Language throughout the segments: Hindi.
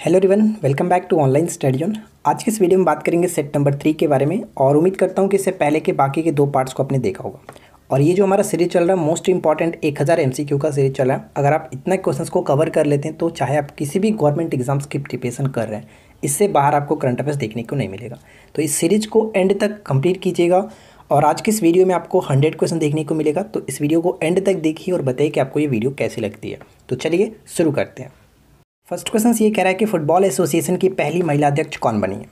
Hello everyone, welcome back to online study on. आज की इस वीडियो में बात करेंगे सेट नंबर 3 के बारे में और उम्मीद करता हूँ कि इससे पहले के बाकी के 2 पार्ट्स को आपने देखा होगा। और ये जो हमारा सीरीज चल रहा है मोस्ट इंपॉर्टेंट 1000 MCQ का सीरीज चल रहा है। अगर आप इतना क्वेश्चंस को कवर कर लेते हैं तो चाहे आप किसी भी गवर्नमेंट एग्जाम्स की प्रिपरेशन कर रहे हैं, इससे बाहर आपको करंट अफेयर्स देखने को नहीं मिलेगा। तो इस सीरीज को एंड तक कंप्लीट कीजिएगा और आज की इस वीडियो में आपको 100 क्वेश्चन देखने को मिलेगा। तो इस वीडियो को एंड तक देखिए और बताइए कि आपको ये वीडियो कैसी लगती है। तो चलिए शुरू करते हैं। फर्स्ट क्वेश्चन ये कह रहा है कि फुटबॉल एसोसिएशन की पहली महिला अध्यक्ष कौन बनी है।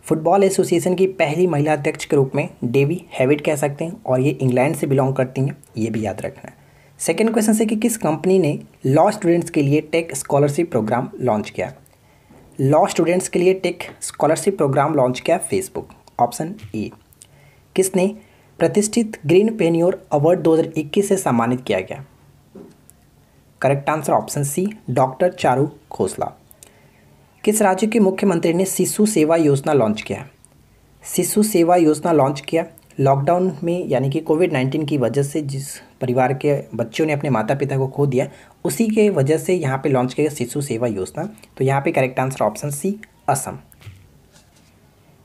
फुटबॉल एसोसिएशन की पहली महिला अध्यक्ष के रूप में डेवी हैविट कह सकते हैं और ये इंग्लैंड से बिलोंग करती हैं, ये भी याद रखना है। सेकंड क्वेश्चन से कि किस कंपनी ने लॉ स्टूडेंट्स के लिए टेक स्कॉलरशिप प्रोग्राम लॉन्च किया। लॉ स्टूडेंट्स के लिए टेक स्कॉलरशिप प्रोग्राम लॉन्च किया फेसबुक, ऑप्शन ए। किसने प्रतिष्ठित ग्रीन पेन्योर अवार्ड 2021 से सम्मानित किया गया। Correct answer option C, doctor Charu Khosla. किस राज्य के मुख्यमंत्री ने शिशु सेवा योजना लॉन्च किया। शिशु सेवा योजना लॉन्च किया लॉकडाउन में, यानी कि कोविड-19 की वजह से जिस परिवार के बच्चों ने अपने माता पिता को खो दिया, उसी के वजह से यहाँ पे लॉन्च किया शिशु सेवा योजना। तो यहाँ पे correct answer option C, Assam.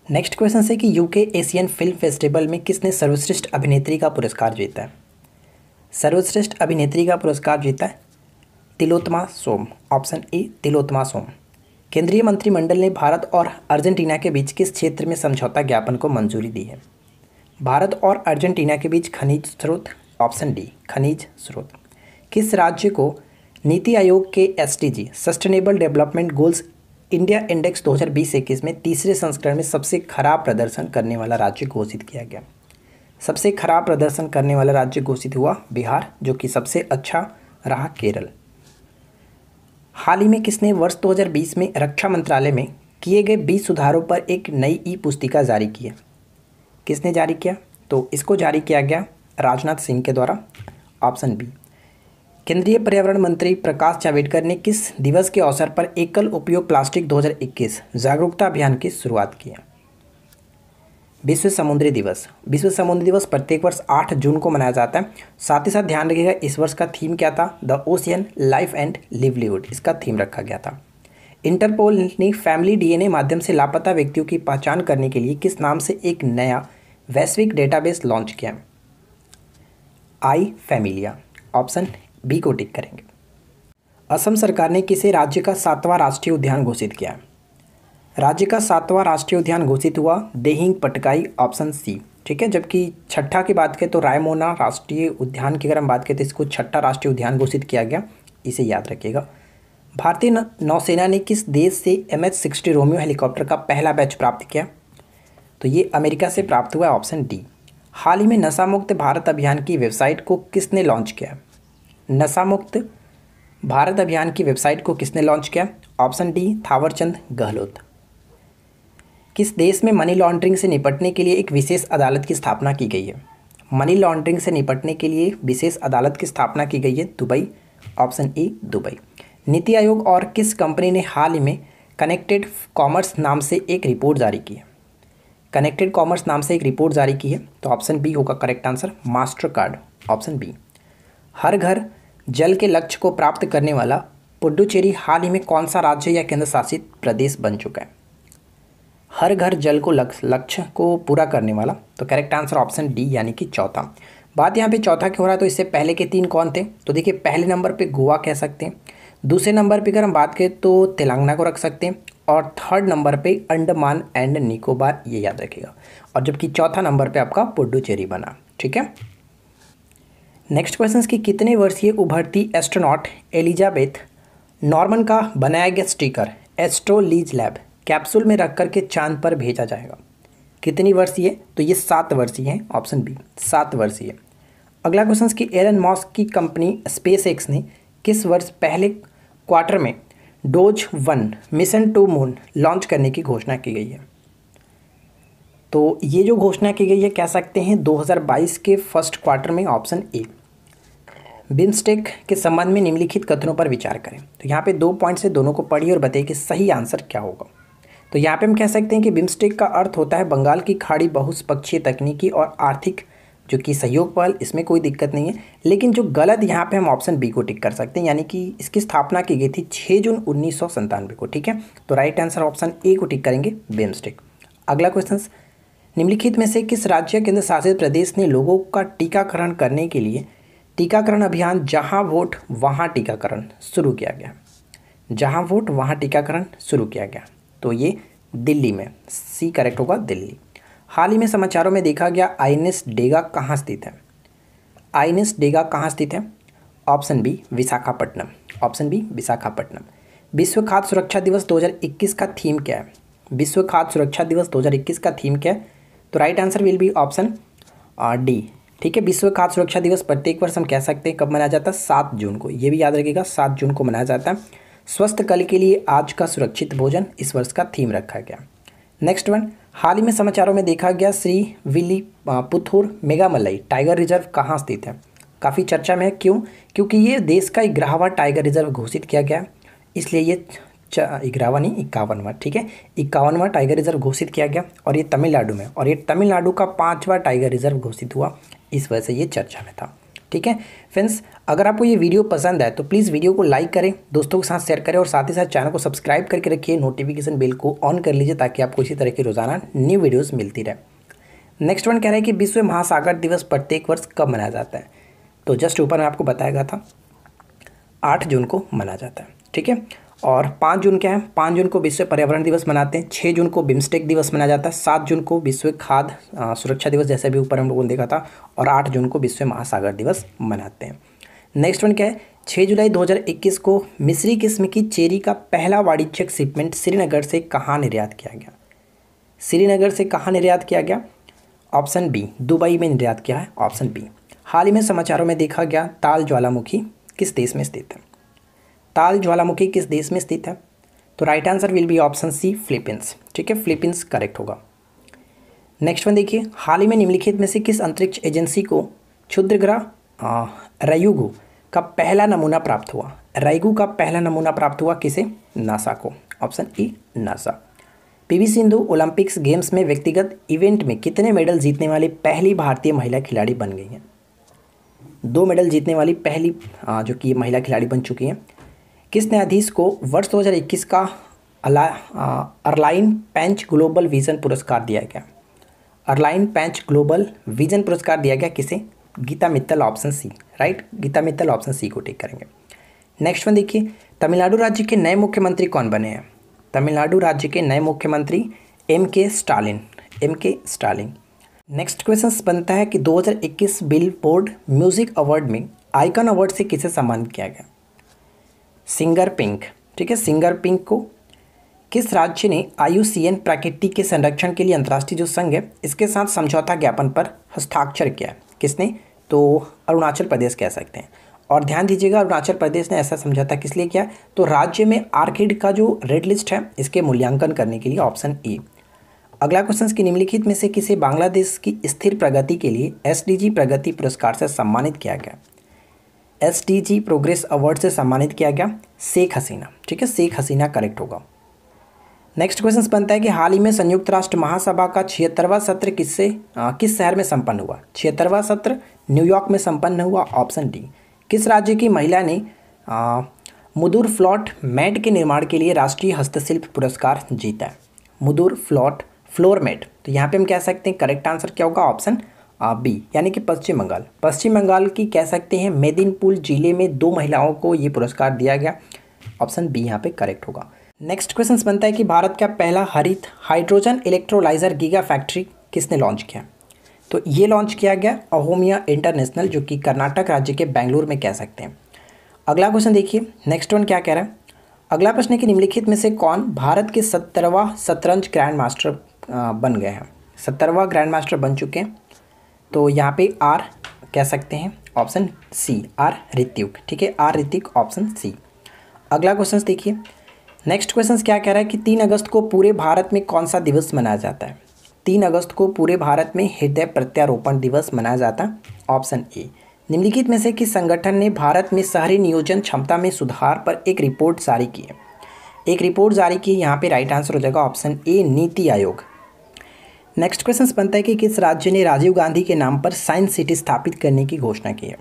Next question है कि यूके एशियन फिल्म फेस्टिवल में किसने सर्वश्रेष्ठ अभिनेत्री का पुरस्कार जीता है। सर्वश्रेष्ठ अभिनेत्री का पुरस्कार जीता है तिलोत्तमा सोम, ऑप्शन ए, तिलोत्तमा सोम। केंद्रीय मंत्रिमंडल ने भारत और अर्जेंटीना के बीच किस क्षेत्र में समझौता ज्ञापन को मंजूरी दी है। भारत और अर्जेंटीना के बीच खनिज स्रोत, ऑप्शन डी, खनिज स्रोत। किस राज्य को नीति आयोग के SDG sustainable development goals India index 2020-21 में तीसरे संस्करण में सबसे खराब प्रदर्शन करने वाला राज्य घोषित किया गया। सबसे खराब प्रदर्शन करने वाला राज्य घोषित हुआ बिहार, जो कि सबसे अच्छा रहा केरल। हाल ही में किसने वर्ष 2020 में रक्षा मंत्रालय में किए गए 20 सुधारों पर एक नई पुस्तिका जारी की है। किसने जारी किया, तो इसको जारी किया गया राजनाथ सिंह के द्वारा, ऑप्शन बी। केंद्रीय पर्यावरण मंत्री प्रकाश जावड़ेकर ने किस दिवस के अवसर पर एकल उपयोग प्लास्टिक 2021 जागरूकता अभियान की शुरुआत की है। विश्व समुद्री दिवस। विश्व समुद्री दिवस प्रत्येक वर्ष 8 जून को मनाया जाता है। साथ ही साथ ध्यान रखिएगा इस वर्ष का थीम क्या था, the ocean life and livelihood, इसका थीम रखा गया था। इंटरपोल ने फैमिली DNA माध्यम से लापता व्यक्तियों की पहचान करने के लिए किस नाम से एक नया वैश्विक डेटाबेस लॉन्च किया। आई फैमिलिया, ऑप्शन बी को टिक करेंगे। असम सरकार ने किसे राज्य का 7वां राष्ट्रीय उद्यान घोषित किया। राज्य का 7वां राष्ट्रीय उद्यान घोषित हुआ दिहिंग पटकाई, ऑप्शन सी, ठीक है। जबकि छठा की बात करें तो रायमोना राष्ट्रीय उद्यान की अगर हम बात करें तो इसको छठा राष्ट्रीय उद्यान घोषित किया गया, इसे याद रखिएगा। भारतीय नौसेना ने किस देश से MH-60 रोमियो हेलीकॉप्टर का पहला बैच प्राप्त किया, तो ये अमेरिका से प्राप्त हुआ, ऑप्शन डी। हाल ही में नशा मुक्त भारत अभियान की वेबसाइट को किसने लॉन्च किया। नशा मुक्त भारत अभियान की वेबसाइट को किसने लॉन्च किया, ऑप्शन डी, थावरचंद गहलोत। किस देश में मनी लॉन्ड्रिंग से निपटने के लिए एक विशेष अदालत की स्थापना की गई है। मनी लॉन्ड्रिंग से निपटने के लिए विशेष अदालत की स्थापना की गई है Dubai, option A, Dubai. NITI Aayog और किस कंपनी ने हाल ही में कनेक्टेड कॉमर्स नाम से एक रिपोर्ट जारी की है। कनेक्टेड कॉमर्स नाम से एक रिपोर्ट जारी की है, तो ऑप्शन बी होगा correct answer, master card, option B. हर घर जल के लक्ष्य को प्राप्त करने वाला पुडुचेरी हाल ही में कौन सा राज्य या केंद्र शासित प्रदेश बन चुका है। हर घर जल को लक्ष्य को पूरा करने वाला, तो करेक्ट आंसर ऑप्शन डी, यानी कि चौथा। बात यहाँ पे चौथा क्यों हो रहा है, तो इससे पहले के 3 कौन थे, तो देखिए पहले नंबर पे गोवा कह सकते हैं, दूसरे नंबर पे अगर हम बात करें तो तेलंगाना को रख सकते हैं, और थर्ड नंबर पे अंडमान एंड निकोबार, ये याद रखिएगा। और जबकि चौथा नंबर पे आपका पुडुचेरी बना, ठीक है। नेक्स्ट क्वेश्चन कि कितने वर्षीय उभरती एस्ट्रोनॉट एलिजाबेथ नॉर्मन का बनाया गया स्टिकर एस्ट्रोलीज लैब कैप्सूल में रख करके चांद पर भेजा जाएगा। कितनी वर्षीय, तो ये 7 वर्षीय हैं, ऑप्शन बी, 7 वर्षीय। अगला क्वेश्चन कि एलन मस्क की कंपनी SpaceX ने किस वर्ष पहले क्वार्टर में Doge 1 mission to moon launch करने की घोषणा की गई है। तो ये जो घोषणा की गई है कह सकते हैं 2022 के फर्स्ट क्वार्टर में, ऑप्शन ए। बिम्स्टेक के संबंध में निम्नलिखित कथनों पर विचार करें। तो यहाँ पे 2 पॉइंट से दोनों को पढ़िए और बताइए कि सही आंसर क्या होगा। तो यहाँ पे हम कह सकते हैं कि बिम्स्टेक का अर्थ होता है बंगाल की खाड़ी बहुपक्षीय तकनीकी और आर्थिक जो कि सहयोग पहल, इसमें कोई दिक्कत नहीं है। लेकिन जो गलत यहाँ पे हम ऑप्शन बी को टिक कर सकते हैं, यानी कि इसकी स्थापना की गई थी 6 जून 1997 को। ठीक है, तो राइट आंसर ऑप्शन ए को टिक करेंगे, बिम्स्टेक। अगला क्वेश्चन, निम्नलिखित में से किस राज्य केंद्र शासित प्रदेश ने लोगों का टीकाकरण करने के लिए टीकाकरण अभियान जहां वोट वहां टीकाकरण शुरू किया गया? जहां वोट वहां टीकाकरण शुरू किया गया, तो ये दिल्ली में, सी करेक्ट होगा, दिल्ली। हाल ही में समाचारों में देखा गया आईएनएस डेगा कहाँ स्थित है? आईएनएस डेगा कहाँ स्थित है? Option B Visakhapatnam, option B Visakhapatnam. विश्व खाद्य सुरक्षा दिवस 2021 का थीम क्या है? विश्व खाद्य सुरक्षा दिवस 2021 का थीम क्या है? तो right answer will be option D. ठीक है, विश्व खाद्य सुरक्षा दिवस प्रत्येक वर्ष हम कह सकते हैं कब मनाया जाता है? 7 जून को। ये भी याद रखिएगा, 7 जून को मनाया जाता है। स्वस्थ कल के लिए आज का सुरक्षित भोजन इस वर्ष का थीम रखा गया। नेक्स्ट वन, हाल ही में समाचारों में देखा गया Srivilliputhur Megamalai tiger reserve कहाँ स्थित है? काफ़ी चर्चा में है, क्यों? क्योंकि ये देश का 11वां टाइगर रिजर्व घोषित किया गया, इसलिए ये 11वां नहीं 51वां, ठीक है, 51वां टाइगर रिजर्व घोषित किया गया और ये तमिलनाडु में, और ये तमिलनाडु का 5वां टाइगर रिजर्व घोषित हुआ, इस वजह से ये चर्चा में था। ठीक है फ्रेंड्स, अगर आपको ये वीडियो पसंद है तो प्लीज़ वीडियो को लाइक करें, दोस्तों के साथ शेयर करें और साथ ही साथ चैनल को सब्सक्राइब करके रखिए, नोटिफिकेशन बेल को ऑन कर लीजिए ताकि आपको इसी तरह की रोजाना न्यू वीडियोस मिलती रहे। नेक्स्ट वन कह रहा है कि विश्व महासागर दिवस प्रत्येक वर्ष कब मनाया जाता है? तो जस्ट ऊपर में आपको बताया गया था 8 जून को मनाया जाता है। ठीक है, और 5 जून क्या है? 5 जून को विश्व पर्यावरण दिवस मनाते हैं, 6 जून को बिम्स्टेक दिवस मनाया जाता है, 7 जून को विश्व खाद्य सुरक्षा दिवस जैसे भी ऊपर हम लोगों ने देखा था, और 8 जून को विश्व महासागर दिवस मनाते हैं। नेक्स्ट वन क्या है? 6 जुलाई 2021 को मिस्री किस्म की चेरी का पहला वाणिज्यिक शिपमेंट श्रीनगर से कहाँ निर्यात किया गया? श्रीनगर से कहाँ निर्यात किया गया? ऑप्शन बी दुबई में निर्यात किया है, ऑप्शन बी। हाल ही में समाचारों में देखा गया ताल ज्वालामुखी किस देश में स्थित है? ताल ज्वालामुखी किस देश में स्थित है? तो right answer will be option C Philippines. ठीक है, फिलीपींस करेक्ट होगा। नेक्स्ट वन देखिए, हाल ही में निम्नलिखित में से किस अंतरिक्ष एजेंसी को क्षुद्रग्रह रयुगु का पहला नमूना प्राप्त हुआ? रयुगु का पहला नमूना प्राप्त हुआ किसे? नासा को, option E NASA. PV Sindhu Olympics games में व्यक्तिगत इवेंट में कितने मेडल जीतने वाली पहली भारतीय महिला खिलाड़ी बन गई हैं? 2 मेडल जीतने वाली पहली जो कि महिला खिलाड़ी बन चुकी हैं। किस न्यायाधीश को वर्ष 2021 का अर्लाइन पैंच ग्लोबल विजन पुरस्कार दिया गया? अर्लाइन पैंच ग्लोबल विजन पुरस्कार दिया गया किसे? Geeta Mittal, option C, right, Geeta Mittal, option C को टिक करेंगे। नेक्स्ट वन देखिए, तमिलनाडु राज्य के नए मुख्यमंत्री कौन बने हैं? तमिलनाडु राज्य के नए मुख्यमंत्री MK. Stalin, MK. Stalin. Next question बनता है कि 2021 बिलबोर्ड म्यूजिक अवार्ड में आइकन अवार्ड से किसे सम्मानित किया गया? Singer pink. ठीक है, सिंगर पिंक को किस राज्य ने IUCN प्रकृति के संरक्षण के लिए अंतर्राष्ट्रीय जो संघ है इसके साथ समझौता ज्ञापन पर हस्ताक्षर किया है? किसने? तो अरुणाचल प्रदेश कह सकते हैं। और ध्यान दीजिएगा, अरुणाचल प्रदेश ने ऐसा समझौता किस लिए किया? तो राज्य में आर्किड का जो रेड लिस्ट है इसके मूल्यांकन करने के लिए, ऑप्शन ई। अगला क्वेश्चन कि निम्नलिखित में से किसे बांग्लादेश की स्थिर प्रगति के लिए SDG प्रगति पुरस्कार से सम्मानित किया गया? SDG प्रोग्रेस अवार्ड से सम्मानित किया गया शेख हसीना। ठीक है, शेख हसीना करेक्ट होगा। नेक्स्ट क्वेश्चन बनता है कि हाल ही में संयुक्त राष्ट्र महासभा का 76वां सत्र किस शहर में संपन्न हुआ? 76वां सत्र न्यूयॉर्क में संपन्न हुआ, ऑप्शन डी। किस राज्य की महिला ने मुदुर फ्लोट मैट के निर्माण के लिए राष्ट्रीय हस्तशिल्प पुरस्कार जीता है? मुदुर फ्लोर मैट, तो यहाँ पे हम कह सकते हैं करेक्ट आंसर क्या होगा? ऑप्शन बी, यानी कि पश्चिम बंगाल। पश्चिम बंगाल की कह सकते हैं मेदिनीपुर जिले में 2 महिलाओं को ये पुरस्कार दिया गया, ऑप्शन बी यहाँ पे करेक्ट होगा। नेक्स्ट क्वेश्चन बनता है कि भारत का पहला हरित हाइड्रोजन इलेक्ट्रोलाइजर गीगा फैक्ट्री किसने लॉन्च किया? तो ये लॉन्च किया गया अहोमिया इंटरनेशनल, जो कि कर्नाटक राज्य के बेंगलुरु में कह सकते हैं। अगला क्वेश्चन देखिए, नेक्स्ट वन क्या कह रहा है? अगला प्रश्न है कि निम्नलिखित में से कौन भारत के 17वां शतरंज ग्रैंड मास्टर बन गए हैं? 17वां ग्रैंड मास्टर बन चुके हैं, तो यहाँ पे आर कह सकते हैं, ऑप्शन सी, आर ऋत्विक। ठीक है, आर ऋत्विक, ऑप्शन सी। अगला क्वेश्चन देखिए, नेक्स्ट क्वेश्चन क्या कह रहा है कि 3 अगस्त को पूरे भारत में कौन सा दिवस मनाया जाता है? 3 अगस्त को पूरे भारत में हृदय प्रत्यारोपण दिवस मनाया जाता है, ऑप्शन ए। निम्नलिखित में से किस संगठन ने भारत में शहरी नियोजन क्षमता में सुधार पर एक रिपोर्ट जारी की है? एक रिपोर्ट जारी की, यहाँ पे राइट आंसर हो जाएगा option A, NITI Aayog. Next question बनता है कि किस राज्य ने राजीव गांधी के नाम पर साइंस सिटी स्थापित करने की घोषणा की है।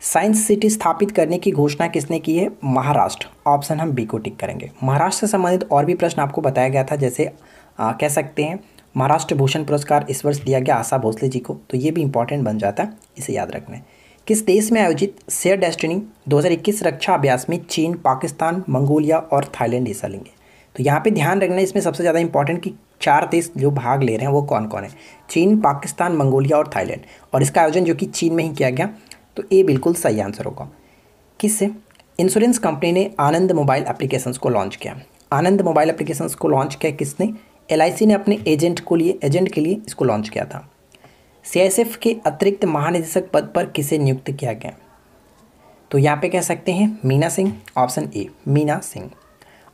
साइंस सिटी स्थापित करने की घोषणा किसने की है? महाराष्ट्र। ऑप्शन हम बी को टिक करेंगे। महाराष्ट्र से संबंधित और भी प्रश्न आपको बताया गया था, जैसे कह सकते हैं महाराष्ट्र भूषण पुरस्कार इस वर्ष दिया गया आशा भोसले जी को, तो ये भी इंपॉर्टेंट बन जाता है, इसे याद रखना है। किस देश में आयोजित शेयर डेस्टिनी 2021 रक्षा अभ्यास में चीन, पाकिस्तान, मंगोलिया और थाईलैंड हिस्सा लेंगे? तो यहाँ पे ध्यान रखना है इसमें सबसे ज़्यादा इंपॉर्टेंट कि 4 देश जो भाग ले रहे हैं वो कौन कौन है? चीन, पाकिस्तान, मंगोलिया और थाईलैंड, और इसका आयोजन जो कि चीन में ही किया गया, तो ए बिल्कुल सही आंसर होगा। किससे? इंश्योरेंस कंपनी ने आनंद मोबाइल एप्लीकेशंस को लॉन्च किया। आनंद मोबाइल एप्लीकेशंस को लॉन्च किया किसने? LIC ने अपने एजेंट के लिए इसको लॉन्च किया था। CISF के अतिरिक्त महानिदेशक पद पर किसे नियुक्त किया गया? तो यहाँ पे कह सकते हैं मीना सिंह। Option A Meena Singh.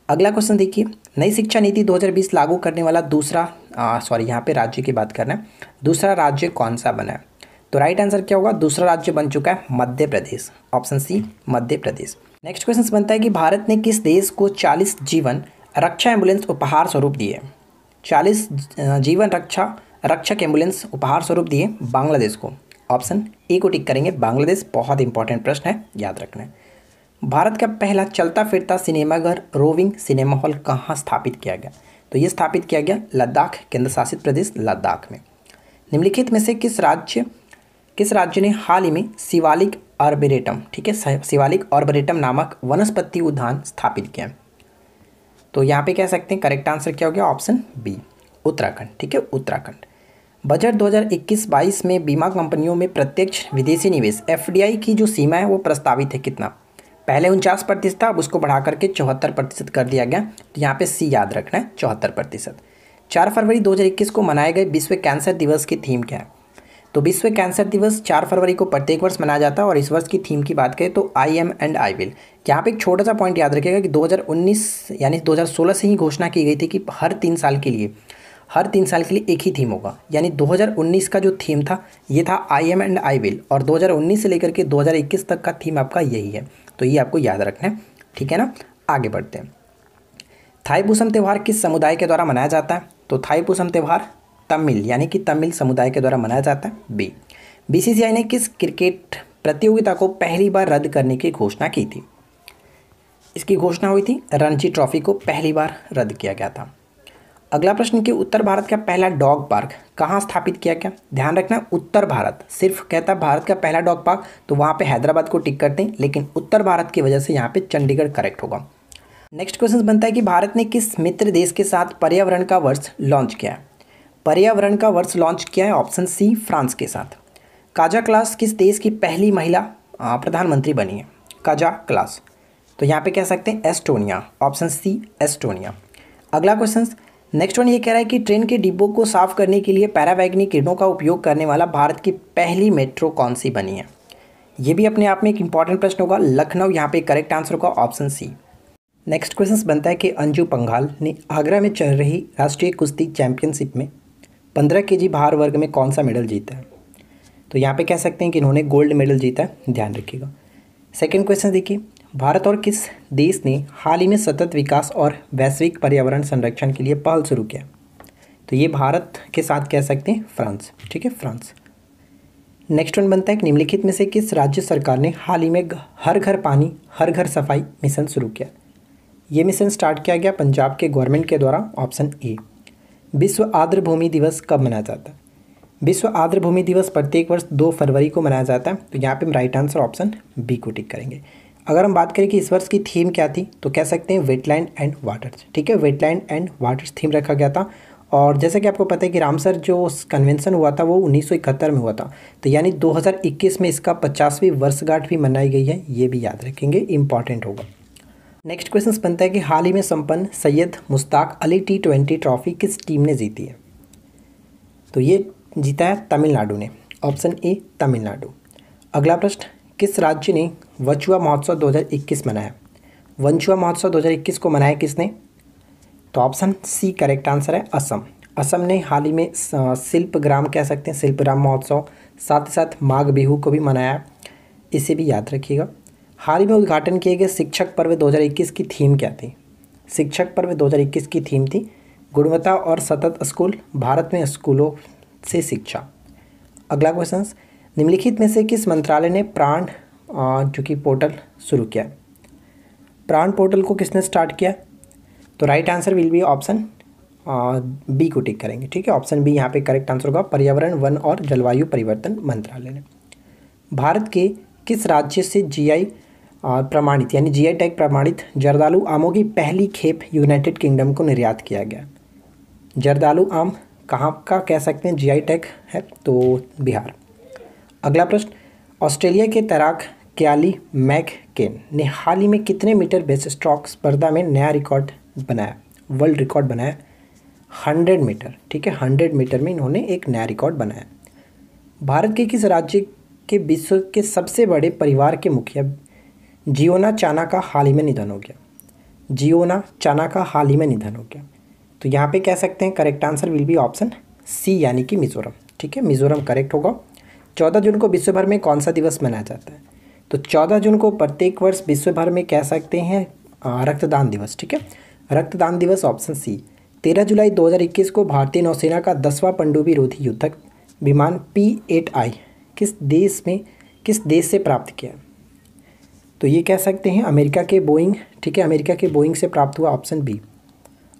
अगला क्वेश्चन देखिए, नई शिक्षा नीति 2020 लागू करने वाला यहाँ पे राज्य की बात करना है, दूसरा राज्य कौन सा बना है? तो राइट आंसर क्या होगा? दूसरा राज्य बन चुका है Madhya Pradesh. Option C Madhya Pradesh. Next question बनता है कि भारत ने किस देश को 40 जीवन रक्षा एम्बुलेंस उपहार स्वरूप दिए? 40 जीवन रक्षक एम्बुलेंस उपहार स्वरूप दिए बांग्लादेश को। ऑप्शन ए को टिक करेंगे, बांग्लादेश। बहुत इंपॉर्टेंट प्रश्न है, याद रखना है। भारत का पहला चलता फिरता सिनेमाघर रोविंग सिनेमा हॉल कहाँ स्थापित किया गया? तो ये स्थापित किया गया लद्दाख, केंद्र शासित प्रदेश लद्दाख में। निम्नलिखित में से किस राज्य ने हाल ही में शिवालिक आर्बोरेटम, ठीक है, शिवालिक आर्बोरेटम नामक वनस्पति उद्यान स्थापित किया? तो यहाँ पे कह सकते हैं करेक्ट आंसर क्या हो गया? ऑप्शन बी उत्तराखंड, ठीक है, उत्तराखंड। बजट 2021-22 में बीमा कंपनियों में प्रत्यक्ष विदेशी निवेश FDI की जो सीमा है वो प्रस्तावित है कितना? पहले 49% था, अब उसको बढ़ा करके 74% कर दिया गया, तो यहाँ पे सी याद रखना है, 74%। 4 फरवरी 2021 को मनाए गए विश्व कैंसर दिवस की थीम क्या है? तो विश्व कैंसर दिवस 4 फरवरी को प्रत्येक वर्ष मनाया जाता है, और इस वर्ष की थीम की बात करें तो I am and I will। यहाँ पे एक छोटा सा पॉइंट याद रखिएगा कि 2019 यानी 2016 से ही घोषणा की गई थी कि हर 3 साल के लिए एक ही थीम होगा। यानी 2019 का जो थीम था ये था I am and I will, और 2019 से लेकर के 2021 तक का थीम आपका यही है, तो ये आपको याद रखना है, ठीक है ना। आगे बढ़ते हैं। थाईपुसम त्यौहार किस समुदाय के द्वारा मनाया जाता है? तो थाईपुसम त्यौहार तमिल यानी कि तमिल समुदाय के द्वारा मनाया जाता है, बी। BCCI ने किस क्रिकेट प्रतियोगिता को पहली बार रद्द करने की घोषणा की थी? इसकी घोषणा हुई थी रणजी ट्रॉफी को पहली बार रद्द किया गया था। अगला प्रश्न कि उत्तर भारत का पहला डॉग पार्क कहाँ स्थापित किया गया? ध्यान रखना, उत्तर भारत सिर्फ कहता है भारत का पहला डॉग पार्क, तो वहाँ पे हैदराबाद को टिक करते हैं, लेकिन उत्तर भारत की वजह से यहाँ पे चंडीगढ़ करेक्ट होगा। नेक्स्ट क्वेश्चन बनता है कि भारत ने किस मित्र देश के साथ पर्यावरण का वर्ष लॉन्च किया है? पर्यावरण का वर्ष लॉन्च किया है ऑप्शन सी फ्रांस के साथ। काजा क्लास किस देश की पहली महिला प्रधानमंत्री बनी है? काजा क्लास, तो यहाँ पे कह सकते हैं एस्टोनिया। Option C Estonia. अगला क्वेश्चन नेक्स्ट वन ये कह रहा है कि ट्रेन के डिब्बों को साफ करने के लिए पैरावैग्निक किरणों का उपयोग करने वाला भारत की पहली मेट्रो कौन सी बनी है? ये भी अपने आप में एक इंपॉर्टेंट प्रश्न होगा। लखनऊ यहाँ पे करेक्ट आंसर होगा, ऑप्शन सी। नेक्स्ट क्वेश्चन बनता है कि अंजू पंघाल ने आगरा में चल रही राष्ट्रीय कुश्ती चैंपियनशिप में 15 kg भार वर्ग में कौन सा मेडल जीता है? तो यहाँ पे कह सकते हैं कि इन्होंने गोल्ड मेडल जीता है, ध्यान रखिएगा। सेकंड क्वेश्चन देखिए, भारत और किस देश ने हाल ही में सतत विकास और वैश्विक पर्यावरण संरक्षण के लिए पहल शुरू किया? तो ये भारत के साथ कह सकते हैं फ्रांस, ठीक है, फ्रांस। नेक्स्ट वन बनता है कि निम्नलिखित में से किस राज्य सरकार ने हाल ही में हर घर पानी हर घर सफाई मिशन शुरू किया? ये मिशन स्टार्ट किया गया पंजाब के गवर्नमेंट के द्वारा, ऑप्शन ए। विश्व आर्द्र भूमि दिवस कब मनाया जाता है? विश्व आर्द्र भूमि दिवस प्रत्येक वर्ष 2 फरवरी को मनाया जाता है, तो यहाँ पे हम राइट आंसर ऑप्शन बी को टिक करेंगे। अगर हम बात करें कि इस वर्ष की थीम क्या थी, तो कह सकते हैं वेटलैंड एंड वाटर्स, ठीक है, वेटलैंड एंड वाटर्स थीम रखा गया था। और जैसे कि आपको पता है कि रामसर जो कन्वेंशन हुआ था वो 1971 में हुआ था, तो यानी 2021 में इसका 50वीं वर्षगांठ भी मनाई गई है, ये भी याद रखेंगे, इंपॉर्टेंट होगा। नेक्स्ट क्वेश्चन बनता है कि हाल ही में संपन्न सैयद मुश्ताक अली T20 ट्रॉफी किस टीम ने जीती है? तो ये जीता है तमिलनाडु ने, ऑप्शन ए तमिलनाडु। अगला प्रश्न, किस राज्य ने वचुआ महोत्सव 2021 मनाया? वंचुआ महोत्सव 2021 को मनाया किसने? तो ऑप्शन सी करेक्ट आंसर है असम। असम ने हाल ही में शिल्पग्राम कह सकते हैं शिल्पग्राम महोत्सव, साथ ही साथ माघ बिहू को भी मनाया, इसे भी याद रखिएगा। हाल ही में उद्घाटन किए गए शिक्षक पर्व 2021 की थीम क्या थी? शिक्षक पर्व 2021 की थीम थी गुणवत्ता और सतत स्कूल, भारत में स्कूलों से शिक्षा। अगला क्वेश्चन, निम्नलिखित में से किस मंत्रालय ने प्राण जो कि पोर्टल शुरू किया? प्राण पोर्टल को किसने स्टार्ट किया? तो right answer will be option B को टिक करेंगे। ठीक है, ऑप्शन बी यहाँ पे करेक्ट आंसर होगा, पर्यावरण वन और जलवायु परिवर्तन मंत्रालय ने। भारत के किस राज्य से जीआई प्रमाणित यानी जीआई टैग प्रमाणित जर्दालू आमों की पहली खेप यूनाइटेड किंगडम को निर्यात किया गया? जर्दालू आम कहाँ का कह सकते हैं जीआई टैग है? तो बिहार। अगला प्रश्न, ऑस्ट्रेलिया के तैराक क्याली मैककेन ने हाल ही में कितने मीटर बेस्ट स्ट्रोक स्पर्धा में नया रिकॉर्ड बनाया, वर्ल्ड रिकॉर्ड बनाया? 100 मीटर। ठीक है, 100 मीटर में इन्होंने एक नया रिकॉर्ड बनाया। भारत के किस राज्य के विश्व के सबसे बड़े परिवार के मुखिया जियोना चाना का हाल ही में निधन हो गया? जियोना चाना का हाल ही में निधन हो गया। तो यहाँ पे कह सकते हैं correct answer will be option C यानी कि मिजोरम। ठीक है, मिजोरम करेक्ट होगा। 14 जून को विश्व भर में कौन सा दिवस मनाया जाता है? तो 14 जून को प्रत्येक वर्ष विश्व भर में कह सकते हैं रक्तदान दिवस। ठीक है, रक्तदान दिवस ऑप्शन सी। 13 जुलाई 2021 को भारतीय नौसेना का 10वां पनडुब्बी रोधी युद्धक विमान P-8I किस देश से प्राप्त किया? तो ये कह सकते हैं अमेरिका के बोइंग। ठीक है, अमेरिका के बोइंग से प्राप्त हुआ, ऑप्शन बी।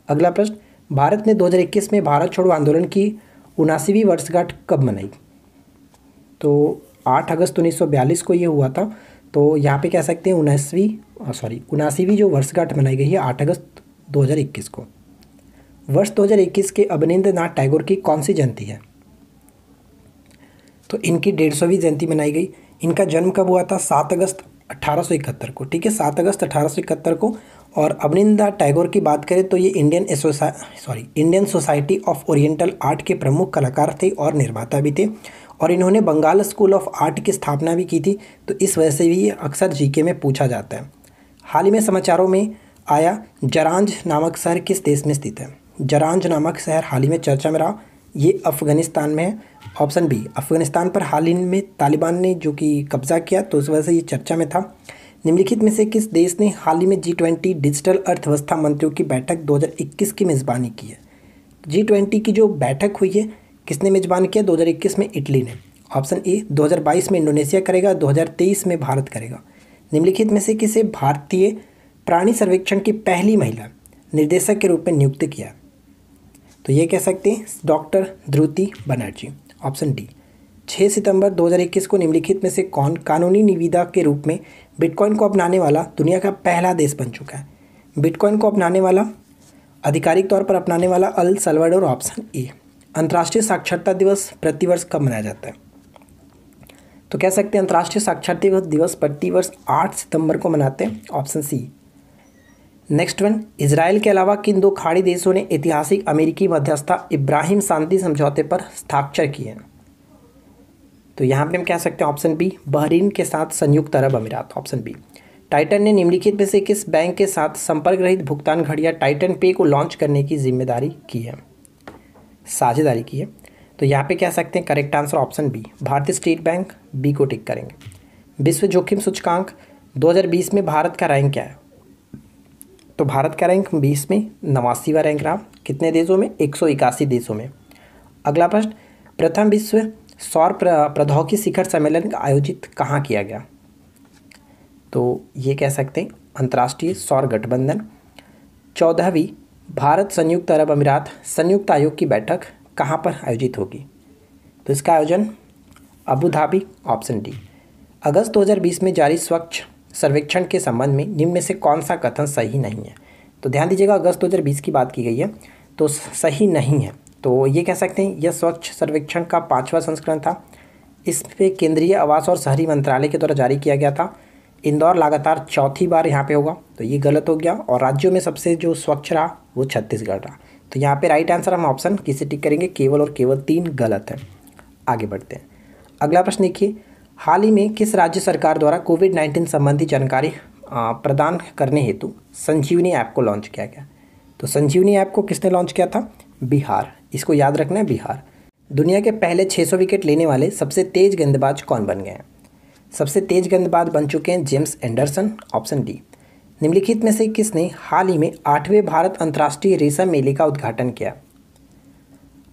अगला प्रश्न, भारत ने 2021 में भारत छोड़ो आंदोलन की 79वीं वर्षगांठ कब मनाई? तो 8 अगस्त 1942 को ये हुआ था। तो यहाँ पे कह सकते हैं 79वीं जो वर्षगांठ मनाई गई है 8 अगस्त 2021 को। वर्ष 2021 के अवनींद्रनाथ टैगोर की कौन सी जयंती है? तो इनकी 150वीं जयंती मनाई गई। इनका जन्म कब हुआ था? 7 अगस्त 1871 को। ठीक है, 7 अगस्त 1871 को। और अवनींद्रनाथ टैगोर की बात करें तो ये Indian society of oriental art के प्रमुख कलाकार थे और निर्माता भी थे। और इन्होंने बंगाल स्कूल ऑफ आर्ट की स्थापना भी की थी। तो इस वजह से भी ये अक्सर जीके में पूछा जाता है। हाल ही में समाचारों में आया जरांज नामक शहर किस देश में स्थित है? जरांज नामक शहर हाल ही में चर्चा में रहा, ये अफ़गानिस्तान में है, ऑप्शन बी। अफ़गानिस्तान पर हाल ही में तालिबान ने जो कि कब्जा किया तो उस वजह से ये चर्चा में था। निम्नलिखित में से किस देश ने हाल ही में G20 डिजिटल अर्थव्यवस्था मंत्रियों की बैठक 2021 की मेज़बानी की है? G20 की जो बैठक हुई है किसने मेज़बान किया 2021 में? इटली ने। Option A. 2022 में इंडोनेशिया करेगा, 2023 में भारत करेगा। निम्नलिखित में से किसे भारतीय प्राणी सर्वेक्षण की पहली महिला निर्देशक के रूप में नियुक्त किया? तो ये कह सकते हैं doctor Dhruti Banerjee, option D. 6 सितंबर 2021 को निम्नलिखित में से कौन कानूनी निविदा के रूप में बिटकॉइन को अपनाने वाला दुनिया का पहला देश बन चुका है? बिटकॉइन को अपनाने वाला, आधिकारिक तौर पर अपनाने वाला अल सल्वाडोर, ऑप्शन ए। अंतर्राष्ट्रीय साक्षरता दिवस प्रतिवर्ष कब मनाया जाता है? तो कह सकते हैं अंतर्राष्ट्रीय साक्षरता दिवस प्रतिवर्ष 8 सितंबर को मनाते हैं, option C. Next one, Israel के अलावा किन दो खाड़ी देशों ने ऐतिहासिक अमेरिकी मध्यस्थता इब्राहिम शांति समझौते पर हस्ताक्षर किए हैं? तो यहाँ पे हम कह सकते हैं ऑप्शन बी, बहरीन के साथ संयुक्त अरब अमीरात, ऑप्शन बी। टाइटन ने निम्नलिखित में से किस बैंक के साथ संपर्क रहित भुगतान घड़ियाँ टाइटन पे को लॉन्च करने की जिम्मेदारी की है, साझेदारी की है? तो यहाँ पे कह सकते हैं करेक्ट आंसर ऑप्शन बी, भारतीय स्टेट बैंक, बी को टिक करेंगे। विश्व जोखिम सूचकांक 2020 में भारत का रैंक क्या है? तो भारत का रैंक 20 में 89वां रैंक रहा। कितने देशों में? 181 देशों में। अगला प्रश्न, प्रथम विश्व सौर प्रौद्योगिकी शिखर सम्मेलन आयोजित कहाँ किया गया? तो ये कह सकते हैं अंतर्राष्ट्रीय सौर गठबंधन। 14वीं भारत संयुक्त अरब अमीरात संयुक्त आयोग की बैठक कहाँ पर आयोजित होगी? तो इसका आयोजन अबू धाबी, ऑप्शन डी। अगस्त 2020 में जारी स्वच्छ सर्वेक्षण के संबंध में निम्न में से कौन सा कथन सही नहीं है? तो ध्यान दीजिएगा, अगस्त 2020 की बात की गई है तो सही नहीं है। तो ये कह सकते हैं यह स्वच्छ सर्वेक्षण का 5वां संस्करण था। इस पे केंद्रीय आवास और शहरी मंत्रालय के द्वारा जारी किया गया था। इंदौर लगातार चौथी बार यहाँ पे होगा, तो ये गलत हो गया। और राज्यों में सबसे जो स्वच्छ रहा वो छत्तीसगढ़ रहा। तो यहाँ पे राइट आंसर हम ऑप्शन किसे टिक करेंगे? केवल और केवल 3 गलत है। आगे बढ़ते हैं। अगला प्रश्न देखिए, हाल ही में किस राज्य सरकार द्वारा कोविड-19 संबंधी जानकारी प्रदान करने हेतु संजीवनी ऐप को लॉन्च किया गया? तो संजीवनी ऐप को किसने लॉन्च किया था? बिहार। इसको याद रखना है, बिहार। दुनिया के पहले 600 विकेट लेने वाले सबसे तेज गेंदबाज कौन बन गए हैं? सबसे तेज गेंदबाज बन चुके हैं जेम्स एंडरसन, ऑप्शन डी। निम्नलिखित में से किसने हाल ही में 8वें भारत अंतर्राष्ट्रीय रेशम मेले का उद्घाटन किया?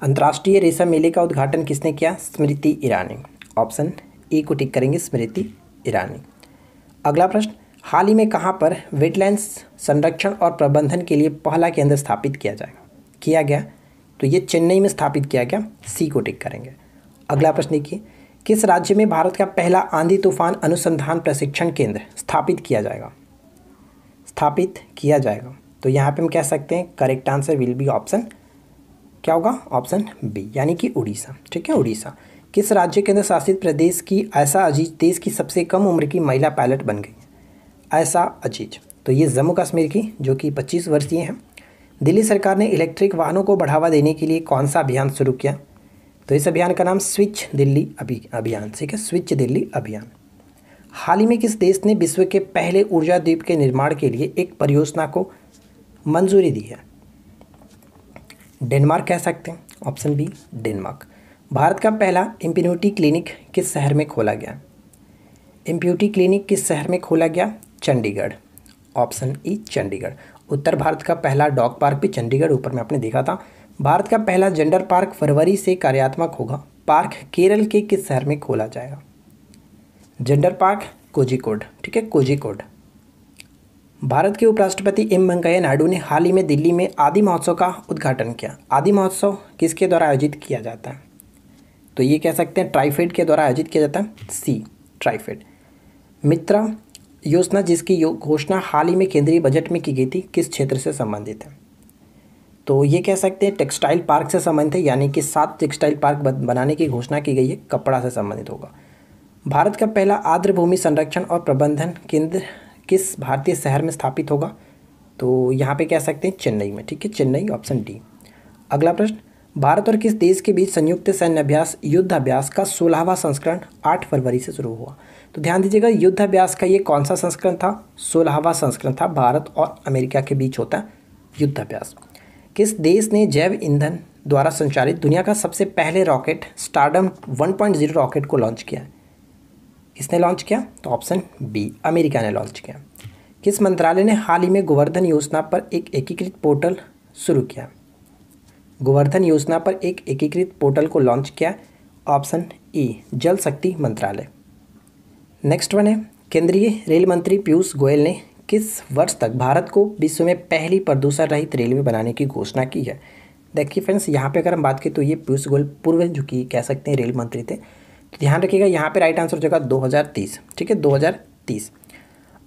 अंतर्राष्ट्रीय रेशम मेले का उद्घाटन किसने किया? स्मृति ईरानी। ऑप्शन ए को टिक करेंगे, स्मृति ईरानी। अगला प्रश्न, हाल ही में कहाँ पर वेटलैंड्स संरक्षण और प्रबंधन के लिए पहला केंद्र स्थापित किया गया? तो ये चेन्नई में स्थापित किया गया, सी को टिक करेंगे। अगला प्रश्न देखिए, किस राज्य में भारत का पहला आंधी तूफान अनुसंधान प्रशिक्षण केंद्र स्थापित किया जाएगा? तो यहाँ पे हम कह सकते हैं correct answer will be option क्या होगा? ऑप्शन बी, यानी कि उड़ीसा। ठीक है, उड़ीसा। किस राज्य केंद्र शासित प्रदेश की ऐसा अजीज देश की सबसे कम उम्र की महिला पायलट बन गई है? ऐसा अजीज, तो ये जम्मू कश्मीर की, जो कि 25 वर्षीय हैं। दिल्ली सरकार ने इलेक्ट्रिक वाहनों को बढ़ावा देने के लिए कौन सा अभियान शुरू किया? तो इस अभियान का नाम स्विच दिल्ली अभियान। ठीक है, स्विच दिल्ली अभियान। हाल ही में किस देश ने विश्व के पहले ऊर्जा द्वीप के निर्माण के लिए एक परियोजना को मंजूरी दी है? डेनमार्क कह सकते हैं, ऑप्शन बी डेनमार्क। भारत का पहला इम्यूनिटी क्लिनिक किस शहर में खोला गया? इम्यूनिटी क्लिनिक किस शहर में खोला गया? चंडीगढ़। Option E Chandigarh. उत्तर भारत का पहला डॉग पार्क भी चंडीगढ़, ऊपर में आपने देखा था। भारत का पहला जेंडर पार्क फरवरी से कार्यात्मक होगा। पार्क केरल के किस शहर में खोला जाएगा? Gender park Kozhikode. ठीक है, कोझिकोड। भारत के उपराष्ट्रपति एम वेंकैया नायडू ने हाल ही में दिल्ली में आदि महोत्सव का उद्घाटन किया। आदि महोत्सव किसके द्वारा आयोजित किया जाता है? तो ये कह सकते हैं ट्राइफेड के द्वारा आयोजित किया जाता है, सी ट्राइफेड। मित्रा योजना जिसकी घोषणा हाल ही में केंद्रीय बजट में की गई थी, किस क्षेत्र से संबंधित है? तो ये कह सकते हैं टेक्सटाइल पार्क से संबंधित है, यानी कि 7 टेक्सटाइल पार्क बनाने की घोषणा की गई है, कपड़ा से संबंधित होगा। भारत का पहला आर्द्र भूमि संरक्षण और प्रबंधन केंद्र किस भारतीय शहर में स्थापित होगा? तो यहाँ पे कह सकते हैं चेन्नई में। ठीक है, चेन्नई, ऑप्शन डी। अगला प्रश्न, भारत और किस देश के बीच संयुक्त सैन्य अभ्यास युद्ध अभ्यास का 16वां संस्करण 8 फरवरी से शुरू हुआ? तो ध्यान दीजिएगा, युद्ध अभ्यास का ये कौन सा संस्करण था? 16वां संस्करण था। भारत और अमेरिका के बीच होता है युद्ध अभ्यास। किस देश ने जैव ईंधन द्वारा संचालित दुनिया का सबसे पहले रॉकेट स्टारडम 1.0 रॉकेट को लॉन्च किया? किसने लॉन्च किया? तो ऑप्शन बी अमेरिका ने लॉन्च किया। किस मंत्रालय ने हाल ही में गोवर्धन योजना पर एक एकीकृत पोर्टल शुरू किया? गोवर्धन योजना पर एक एकीकृत पोर्टल को लॉन्च किया, ऑप्शन ई जल शक्ति मंत्रालय। नेक्स्ट वन है, केंद्रीय रेल मंत्री पीयूष गोयल ने किस वर्ष तक भारत को विश्व में पहली प्रदूषण रहित रेलवे बनाने की घोषणा की है? देखिए फ्रेंड्स, यहाँ पे अगर हम बात करें तो ये पीयूष गोयल पूर्व जो कि कह सकते हैं रेल मंत्री थे। तो ध्यान रखिएगा, यहाँ पे राइट आंसर हो जाएगा 2030। ठीक है, 2030।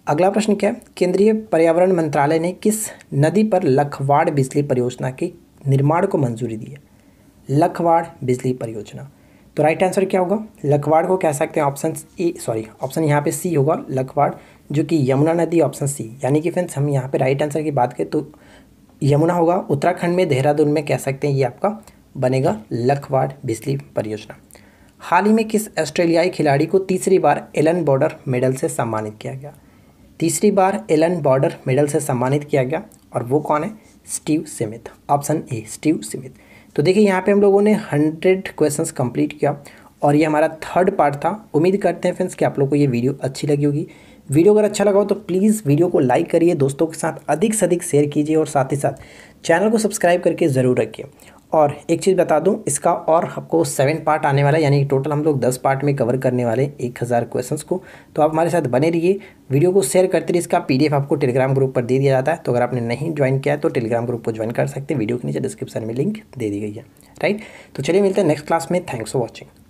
अगला प्रश्न क्या है, केंद्रीय पर्यावरण मंत्रालय ने किस नदी पर लखवाड़ बिजली परियोजना के निर्माण को मंजूरी दी है? लखवाड़ बिजली परियोजना। तो राइट आंसर क्या होगा? लखवाड़ को कह सकते हैं ऑप्शन यहाँ पे सी होगा, लखवाड़, जो कि यमुना नदी, ऑप्शन सी। यानी कि फ्रेंड्स हम यहाँ पे राइट आंसर की बात करें तो यमुना होगा। उत्तराखंड में देहरादून में कह सकते हैं ये आपका बनेगा लखवाड़ बिजली परियोजना। हाल ही में किस ऑस्ट्रेलियाई खिलाड़ी को तीसरी बार एलन बॉर्डर मेडल से सम्मानित किया गया? तीसरी बार एलन बॉर्डर मेडल से सम्मानित किया गया, और वो कौन है? Steve Smith. Option A Steve Smith. तो देखिए यहाँ पे हम लोगों ने 100 क्वेश्चंस कंप्लीट किया, और ये हमारा 3rd पार्ट था। उम्मीद करते हैं फ्रेंड्स कि आप लोग को ये वीडियो अच्छी लगी होगी। वीडियो अगर अच्छा लगा हो तो प्लीज़ वीडियो को लाइक करिए, दोस्तों के साथ अधिक से अधिक शेयर कीजिए, और साथ ही साथ चैनल को सब्सक्राइब करके ज़रूर रखिए। और एक चीज़ बता दूं, इसका और आपको 7 पार्ट आने वाला है, यानी टोटल हम लोग 10 पार्ट में कवर करने वाले 1000 क्वेश्चंस को। तो आप हमारे साथ बने रहिए, वीडियो को शेयर करते रहिए। इसका PDF आपको टेलीग्राम ग्रुप पर दे दिया जाता है, तो अगर आपने नहीं ज्वाइन किया है तो टेलीग्राम ग्रुप को ज्वाइन कर सकते हैं। वीडियो के नीचे डिस्क्रिप्शन में लिंक दे दी गई है, राइट। तो चलिए मिलते हैं नेक्स्ट क्लास में। Thanks for watching.